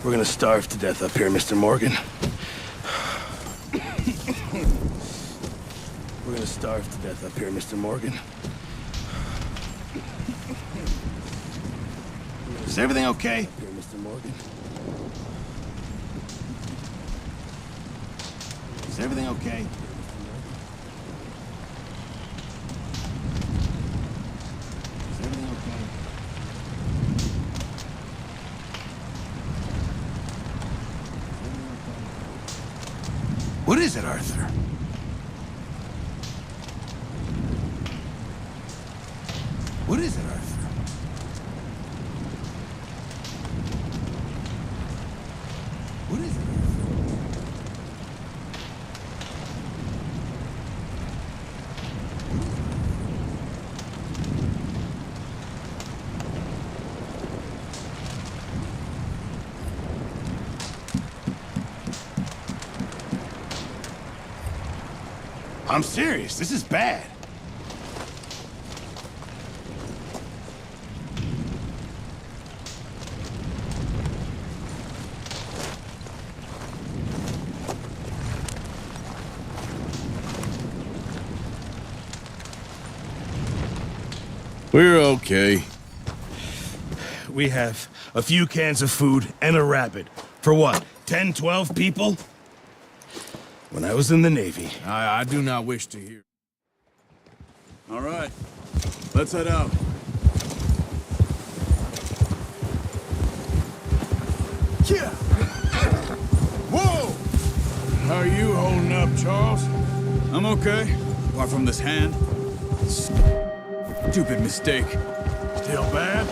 We're gonna starve to death up here, Mr. Morgan. We're gonna starve to death up here, Mr. Morgan. Is everything okay? Up here, Mr. Morgan. Is everything okay? Is everything okay? What is it, Arthur? What is it, Arthur? What is it, Arthur? I'm serious. This is bad. We're okay. We have a few cans of food and a rabbit. For what, 10, 12 people? When I was in the Navy. I do not wish to hear. All right, let's head out. Yeah. Whoa! How are you holding up, Charles? I'm okay, apart from this hand. Stupid mistake. Still bad?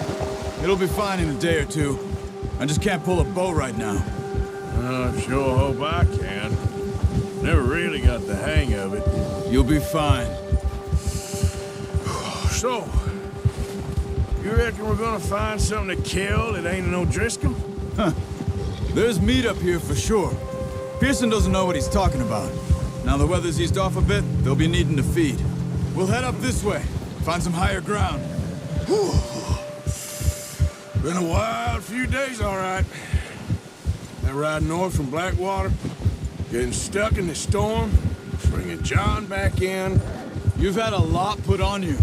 It'll be fine in a day or two. I just can't pull a bow right now. I sure hope I can. Never really got the hang of it. You'll be fine. So, you reckon we're gonna find something to kill that ain't no Driscoll? Huh. There's meat up here for sure. Pearson doesn't know what he's talking about. Now the weather's eased off a bit, they'll be needing to feed. We'll head up this way, find some higher ground. Whew. Been a wild few days, all right. That ride north from Blackwater, getting stuck in the storm, bringing John back in. You've had a lot put on you.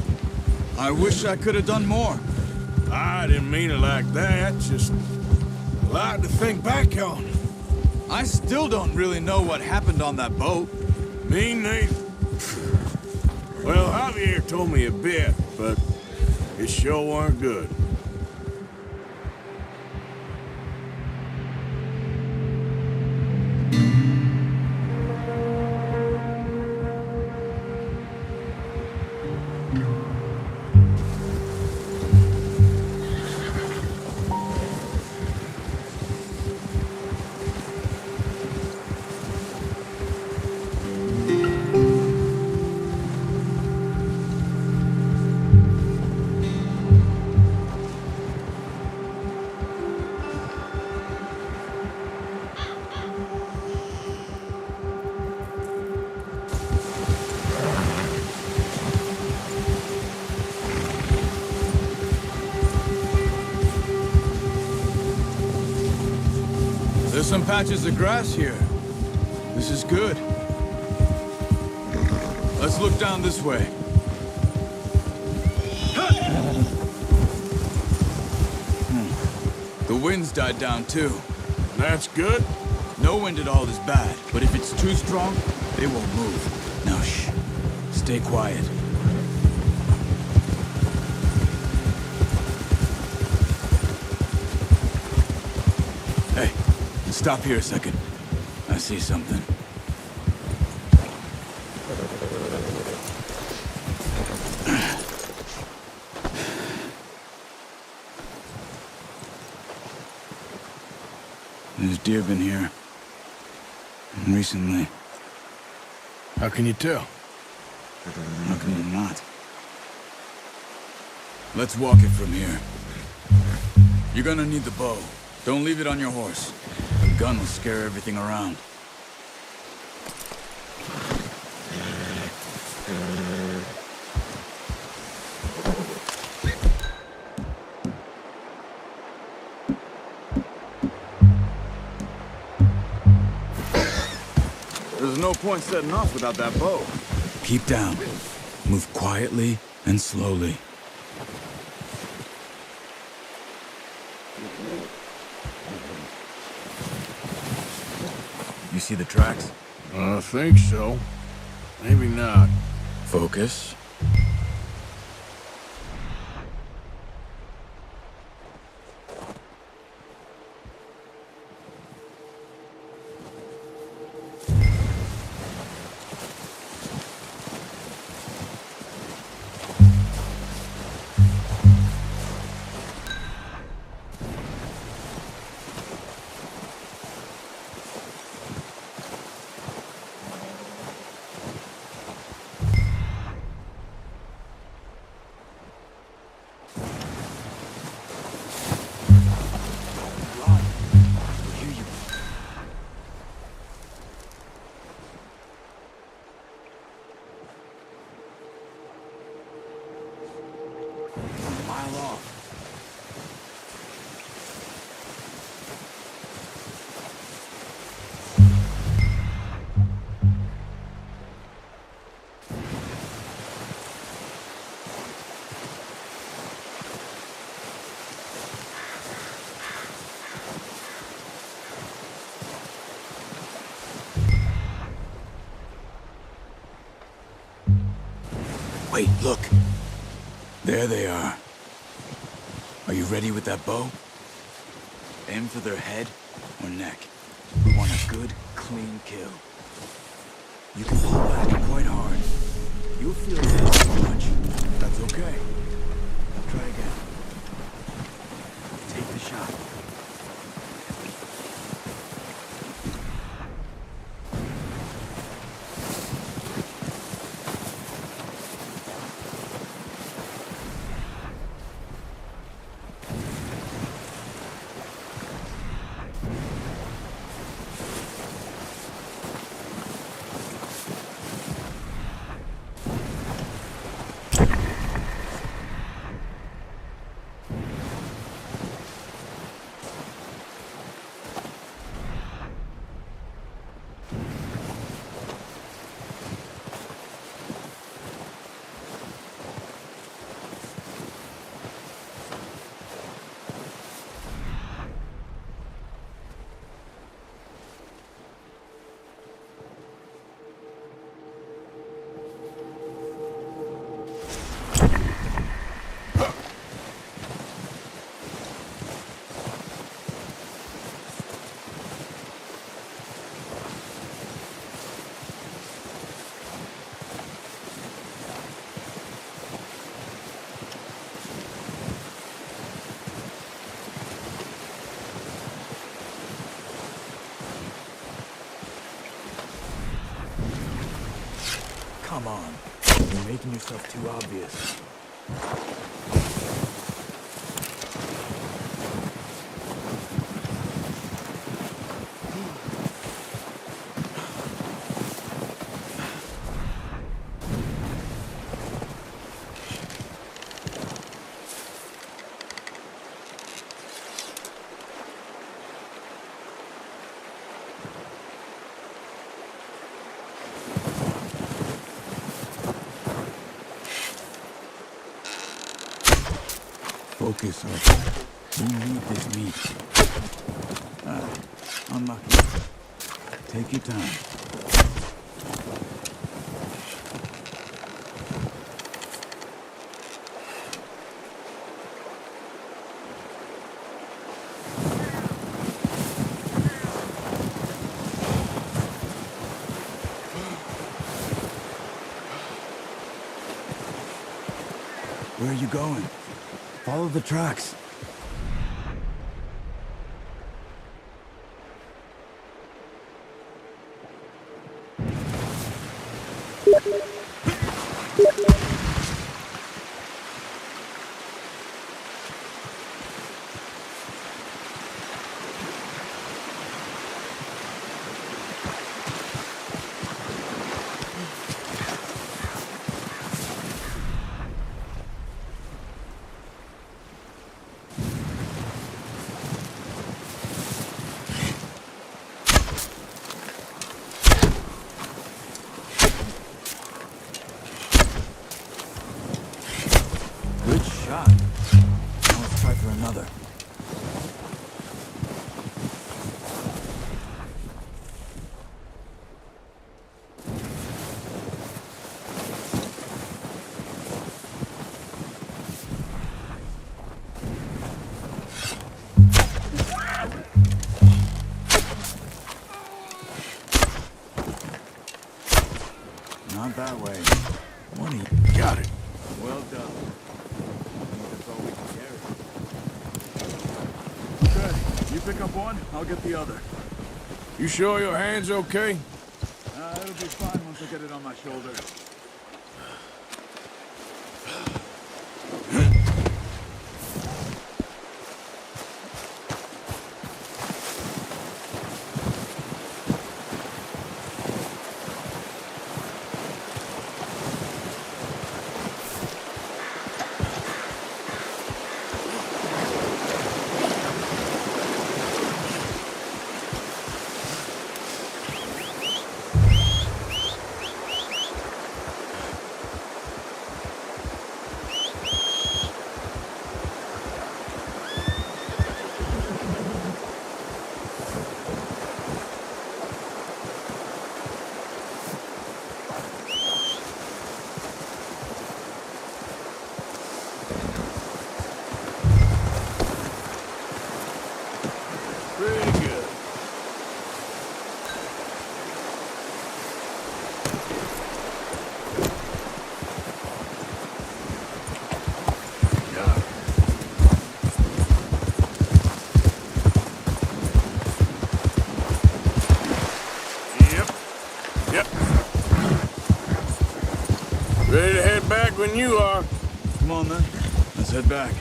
I wish I could have done more. I didn't mean it like that, just a lot to think back on. I still don't really know what happened on that boat. Me neither. Well, Javier told me a bit, but it sure weren't good. There's some patches of grass here. This is good. Let's look down this way. The wind's died down too. That's good. No wind at all is bad, but if it's too strong, they won't move. Now shh. Stay quiet. Hey, stop here a second. I see something. There's deer been here. Recently. How can you tell? How can you not? Let's walk it from here. You're gonna need the bow. Don't leave it on your horse. The gun will scare everything around. no point setting off without that bow. Keep down. Move quietly and slowly. You see the tracks? I think so. Maybe not. Focus. Wait, look. There they are. Are you ready with that bow? Aim for their head or neck. We want a good, clean kill. You can pull back quite hard. You'll feel it so much. That's okay. Try again. Take the shot. Come on. You're making yourself too obvious. Focus, Arthur. We need this meat. Unlucky. Take your time. Where are you going? Follow the tracks. shot. Now let's try for another. Not that way. One Got it. Well done. I think that's all we can carry. Good. You pick up one, I'll get the other. You sure your hand's okay? It'll be fine once I get it on my shoulder. Pretty good. Yeah. Yep. Ready to head back when you are. Come on then. Let's head back.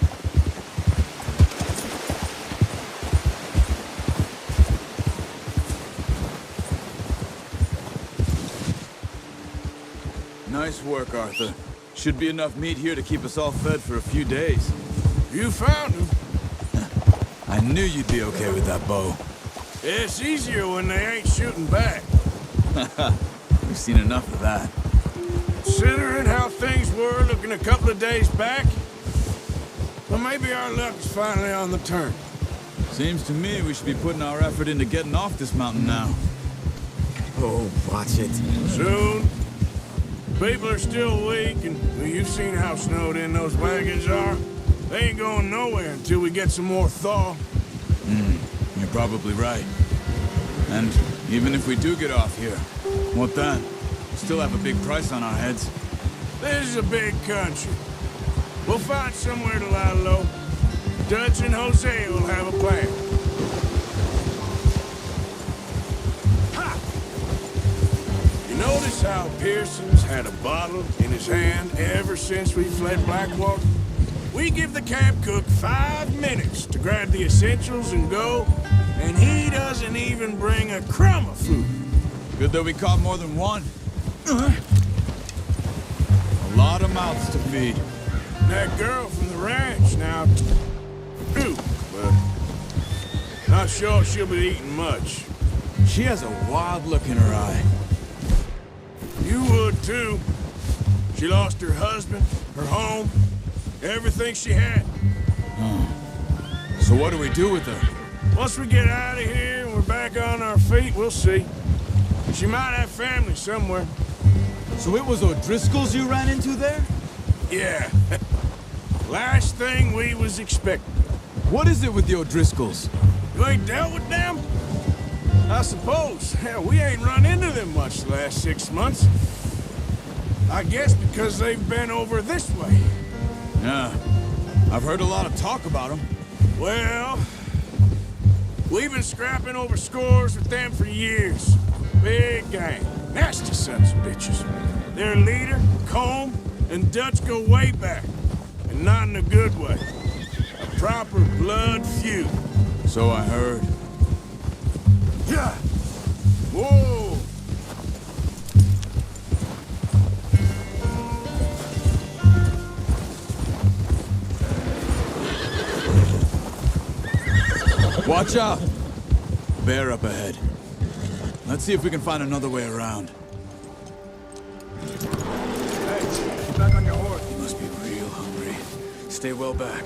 Nice work, Arthur. Should be enough meat here to keep us all fed for a few days. You found him. I knew you'd be okay with that bow. It's easier when they ain't shooting back. We've seen enough of that. Considering how things were looking a couple of days back, well, maybe our luck is finally on the turn. Seems to me we should be putting our effort into getting off this mountain now. Oh, watch it. Soon. People are still weak, and well, you've seen how snowed in those wagons are. They ain't going nowhere until we get some more thaw. You're probably right. And even if we do get off here, what then? We still have a big price on our heads. This is a big country. We'll find somewhere to lie low. Dutch and Jose will have a plan. Ha! You notice how Pearson's had a bottle in his hand ever since we fled Blackwater? We give the camp cook 5 minutes to grab the essentials and go, and he doesn't even bring a crumb of food. Good that we caught more than one. A lot of mouths to feed. That girl from the ranch now, too, but not sure she'll be eating much. She has a wild look in her eye. You would, too. She lost her husband, her home, everything she had. So what do we do with her? Once we get out of here and we're back on our feet, we'll see. She might have family somewhere. So it was O'Driscoll's you ran into there? Yeah. Last thing we was expecting. What is it with the O'Driscolls? You ain't dealt with them? I suppose. Hell, we ain't run into them much the last 6 months. I guess because they've been over this way. Yeah. I've heard a lot of talk about them. Well, we've been scrapping over scores with them for years. Big gang. Nasty sons of bitches. Their leader, Combe, and Dutch go way back. And not in a good way. A proper blood feud. So I heard. Yeah. Whoa! Watch out! Bear up ahead. Let's see if we can find another way around. Hey, get back on your horse. You must be real hungry. stay well back.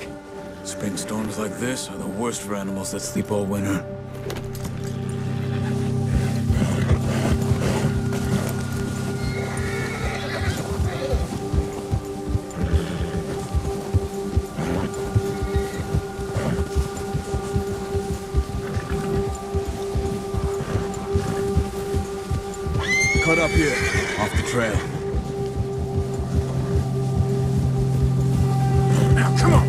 Spring storms like this are the worst for animals that sleep all winter. Cut up here, off the trail. Now, come on!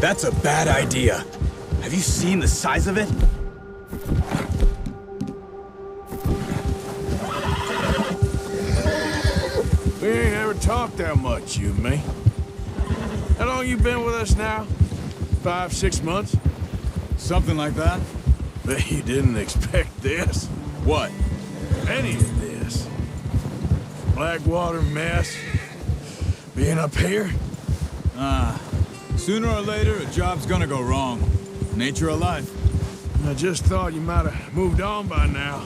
That's a bad idea. Have you seen the size of it? We ain't ever talked that much, you and me. How long you been with us now? 5, 6 months? Something like that. Bet you didn't expect this. What? Any of this. Blackwater mess. Being up here? Sooner or later, a job's gonna go wrong. Nature of life. I just thought you might have moved on by now.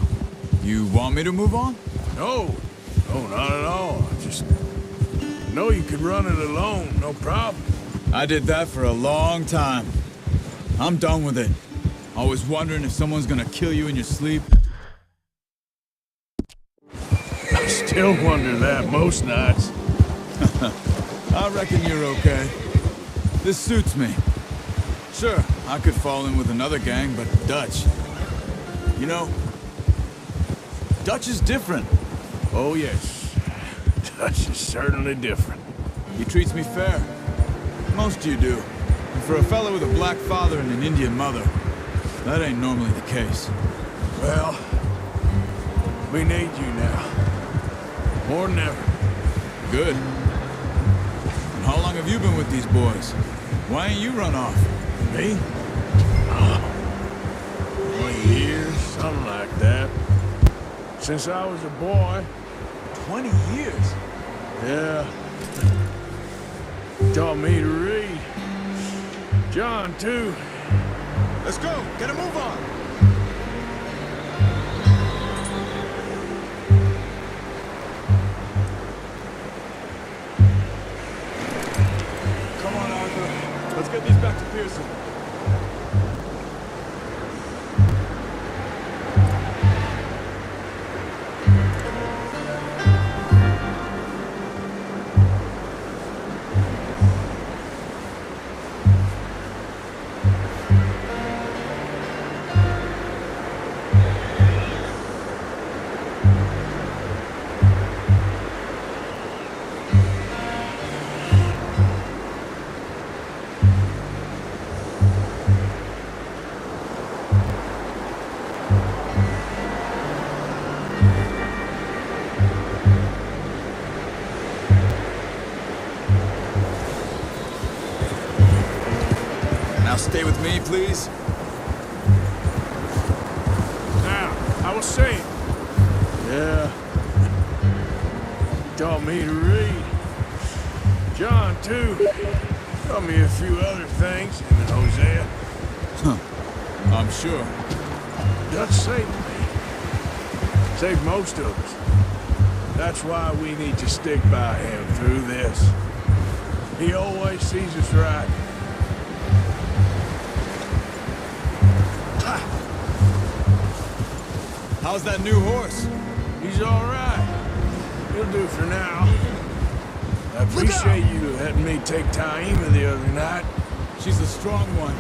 You want me to move on? No. No, not at all. I just know you could run it alone, no problem. I did that for a long time. I'm done with it. Always wondering if someone's gonna kill you in your sleep. I still wonder that most nights. I reckon you're okay. This suits me. Sure, I could fall in with another gang, but Dutch. You know, Dutch is different. Oh, yes. Dutch is certainly different. He treats me fair. Most of you do. And for a fellow with a black father and an Indian mother, that ain't normally the case. Well, we need you now. More than ever. Good. And how long have you been with these boys? Why ain't you run off? Me? 20 years, something like that. Since I was a boy. 20 years? Yeah. Taught me to read. John, too. Let's go! Get a move on! Come on, Arthur. Let's get these back to Pearson. Now stay with me, please. Now, I was saying. Yeah. Taught me to read. John, too. Taught me a few other things, him and Hosea. I'm sure. Dutch saved me. Saved most of us. That's why we need to stick by him through this. He always sees us right. How's that new horse? He's all right. He'll do for now. I appreciate you letting me take Taima the other night. She's a strong one.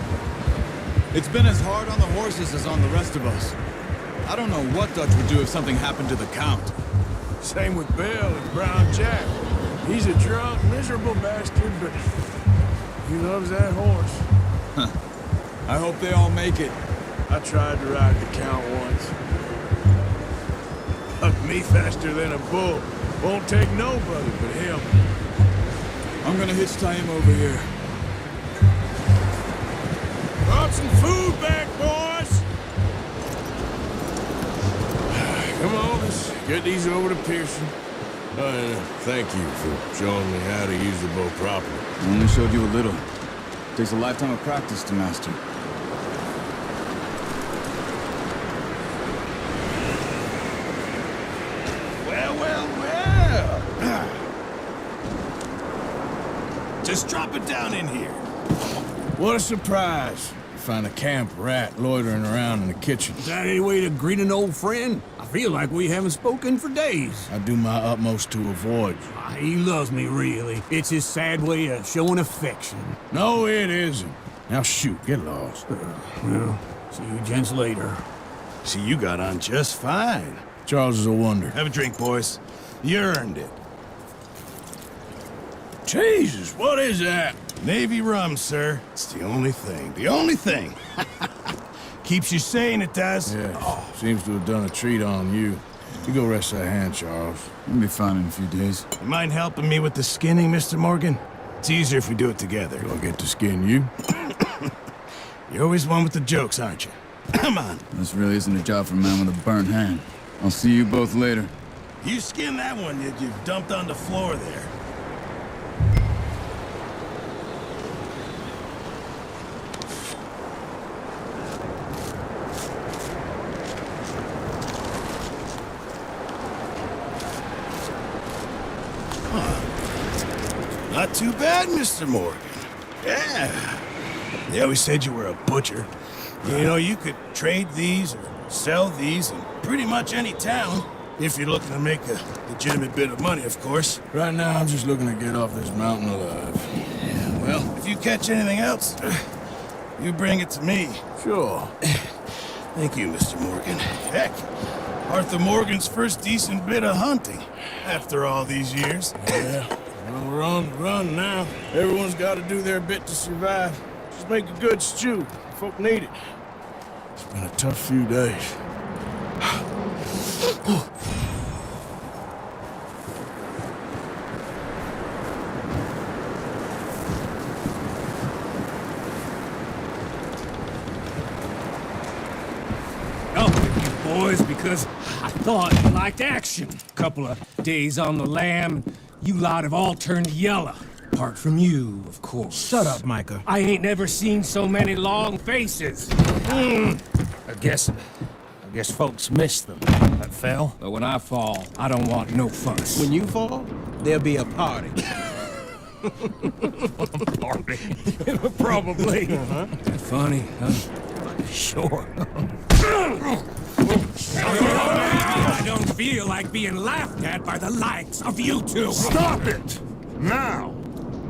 It's been as hard on the horses as on the rest of us. I don't know what Dutch would do if something happened to the Count. Same with Bill and Brown Jack. He's a drunk, miserable bastard, but he loves that horse. I hope they all make it. I tried to ride the Count once. Hugged me faster than a bull. Won't take nobody but him. I'm gonna hitch Taima over here. Brought some food back, boys! Come on, let's get these over to Pearson. Thank you for showing me how to use the bow properly. I only showed you a little. Takes a lifetime of practice to master. Just drop it down in here. What a surprise. Find a camp rat loitering around in the kitchen. Is that any way to greet an old friend? I feel like we haven't spoken for days. I do my utmost to avoid you. He loves me, really. It's his sad way of showing affection. No, it isn't. Now shoot, get lost. Well, see you gents later. See, you got on just fine. Charles is a wonder. Have a drink, boys. You earned it. Jesus, what is that? Navy rum, sir. It's the only thing. The only thing. Keeps you sane, it does. Yeah, seems to have done a treat on you. You go rest that hand, Charles. We'll be fine in a few days. You mind helping me with the skinning, Mr. Morgan? It's easier if we do it together. Do I get to skin you? You're always one with the jokes, aren't you? Come on. This really isn't a job for a man with a burnt hand. I'll see you both later. You skin that one that you dumped on the floor there. Not too bad, Mr. Morgan. Yeah. They always said you were a butcher. You know, you could trade these or sell these in pretty much any town. If you're looking to make a legitimate bit of money, of course. Right now, I'm just looking to get off this mountain alive. Yeah, well, if you catch anything else, you bring it to me. Sure. Thank you, Mr. Morgan. Heck, Arthur Morgan's first decent bit of hunting after all these years. Yeah. Well, we're on the run now. Everyone's got to do their bit to survive. Just make a good stew. Folk need it. It's been a tough few days. Up with you boys because I thought you liked action. Couple of days on the lam, you lot have all turned yellow. Apart from you, of course. Shut up, Micah. I ain't never seen so many long faces. I guess folks miss them. That fell. But when I fall, I don't want no fuss. When you fall, there'll be a party. Party. Probably. Funny, huh? Sure. I don't feel like being laughed at by the likes of you two. Stop it! Now!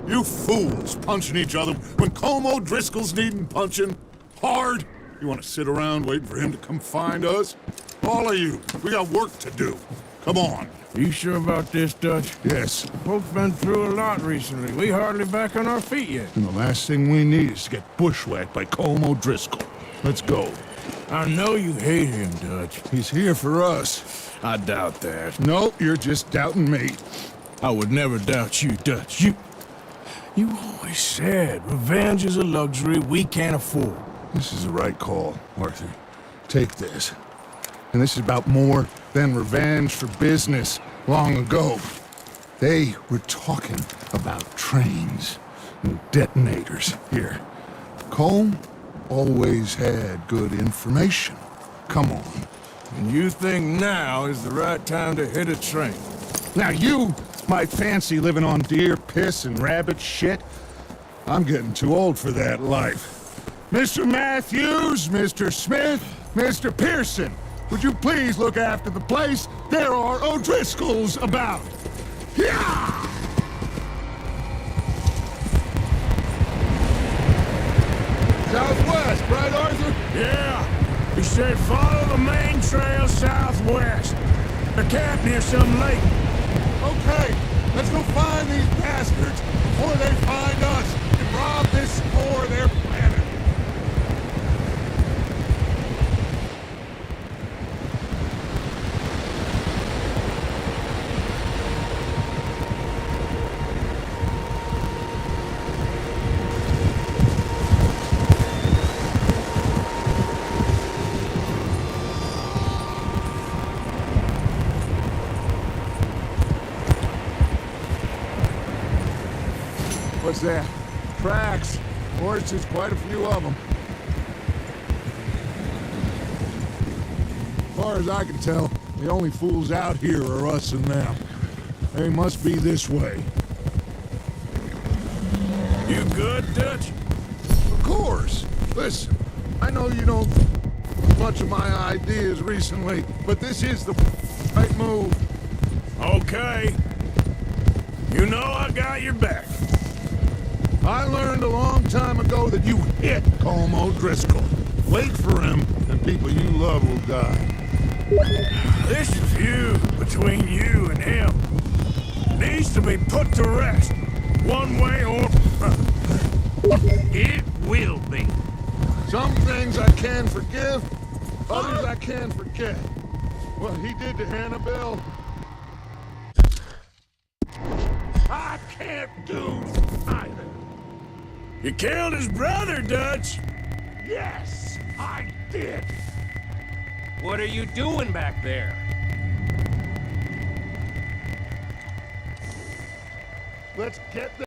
You fools punching each other when Colm O'Driscoll's needing punching hard. You want to sit around waiting for him to come find us? All of you, we got work to do. Come on. You sure about this, Dutch? Yes. Folks been through a lot recently. We hardly back on our feet yet. And the last thing we need is to get bushwhacked by Colm O'Driscoll. Let's go. I know you hate him, Dutch. He's here for us. I doubt that. No, you're just doubting me. I would never doubt you, Dutch. You always said revenge is a luxury we can't afford. This is the right call, Arthur. Take this. And this is about more than revenge for business long ago. They were talking about trains and detonators here. Colm always had good information. Come on. And you think now is the right time to hit a train? Now you might fancy living on deer piss and rabbit shit. I'm getting too old for that life. Mr. Matthews, Mr. Smith, Mr. Pearson, would you please look after the place? There are O'Driscolls about. Yeah! Southwest, right, Arthur? Yeah. He said follow the main trail southwest. A camp near some lake. Okay, let's go find these bastards before they find us and rob this store of their planet. What's that? Tracks. Horses, quite a few of them. As far as I can tell, the only fools out here are us and them. They must be this way. You good, Dutch? Of course. Listen, I know you don't much of my ideas recently, but this is the right move. Okay. You know I got your back. I learned a long time ago that you hit Colm O'Driscoll. Wait for him, and people you love will die. This feud between you and him needs to be put to rest, one way or It will be. Some things I can forgive, others I can't forget. What he did to Hannibal, I can't do either. you killed his brother, Dutch. Yes, I did. What are you doing back there? Let's get the